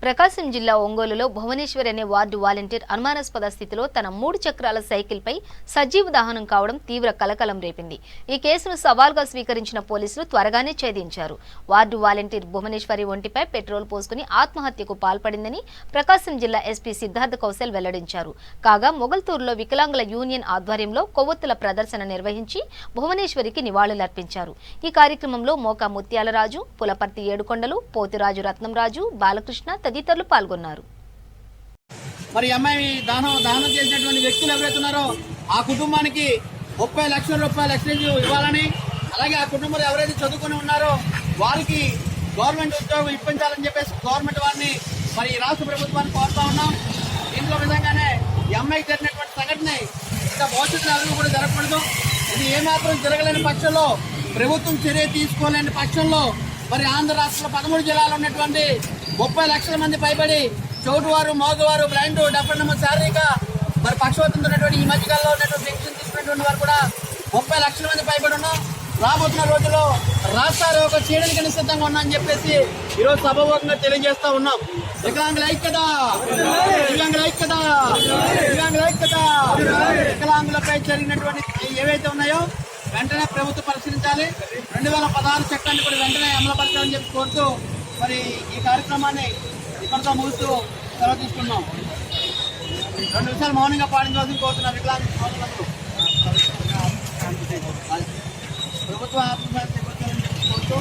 ప్రకాశం జిల్లా ఒంగోలులో భువనేశ్వర్ అనే వార్డు వాలంటీర్ అనుమానాస్పద స్థితిలో తన 3 చక్రాల సైకిల్పై సజీవ దహనం కావడం తీవ్ర కలకలం రేపింది. ఈ కేసును సవాల్గా స్వీకరించిన పోలీసులు త్వరగానే ఛేదించారు. వార్డు వాలంటీర్ భువనేశ్వరి ఒంటిపై పెట్రోల్ పోసుకుని ఆత్మహత్యకు పాల్పడిందని ప్రకాశం జిల్లా ఎస్పీ సిద్ధార్థ కౌశల్ వెల్లడించారు. కాగా మొగల్తూరులో వికలాంగుల యూనియన్ ఆధ్వర్యంలో కొవ్వొత్తుల ప్రదర్శన నిర్వహించి భువనేశ్వరికి నివాళులర్పించారు. ఈ కార్యక్రమంలో మోకా ముత్యాలరాజు, పులపర్తి ఏడుకొండలు, పోతిరాజు రత్నంరాజు, బాలకృష్ణ తదితరులు పాల్గొన్నారు. మరి అమ్మాయి దహనం చేసినటువంటి వ్యక్తులు ఎవరైతే ఉన్నారో ఆ కుటుంబానికి 30 లక్షల రూపాయల ఎక్స్చేంజ్ ఇవ్వాలని, అలాగే ఆ కుటుంబంలో ఎవరైతే చదువుకుని ఉన్నారో వారికి గవర్నమెంట్ ఉద్యోగం ఇప్పించాలని చెప్పేసి గవర్నమెంట్ వారిని మరి రాష్ట్ర ప్రభుత్వాన్ని కోరుతా ఉన్నాం. దీంట్లో విధంగానే ఈ అమ్మాయికి జరిగినటువంటి సంఘటన ఇంకా భవిష్యత్తులో ఎవరు కూడా జరగకూడదు. ఇది ఏమాత్రం జరగలేని పక్షంలో, ప్రభుత్వం చర్య తీసుకోలేని పక్షంలో మరి ఆంధ్ర రాష్ట్రంలో 13 జిల్లాలో ఉన్నటువంటి 30 లక్షల మంది పైబడి చోటువారు, మోగవారు, బ్లైండ్, డెఫ్ శారీరక మరి పక్షవాతంతో ఉన్నటువంటి ఈ మధ్యకాలంలో ఉన్నటువంటి పెన్షన్ తీసుకున్నటువంటి వారు కూడా 30 లక్షల మంది పైబడి ఉన్నాం. రాబోతున్న రోజుల్లో రాష్ట్రాలు ఒక చేయడానికి సిద్ధంగా ఉన్నామని చెప్పేసి ఈరోజు సభాముఖంగా తెలియజేస్తా ఉన్నాం. వికలాంగుల ఐక్యత, వికలాంగుల ఐక్యత, వికలాంగుల ఐక్యత. వికలాంగులపై జరిగినటువంటి ఏవైతే ఉన్నాయో వెంటనే ప్రభుత్వం పరిశీలించాలి. 2016 చట్టాన్ని కూడా వెంటనే అమలుపరచాలని చెప్పి కోరుతూ మరి ఈ కార్యక్రమాన్ని ఇప్పటితో ముగిస్తూ సెలవు తీసుకున్నాం. 2 నిమిషాలు మౌనంగా పాటించవలసింది కోరుతున్నారు వికలాంగ సోదరులందరూ. ప్రభుత్వ ఆత్మహత్య కోరుతూ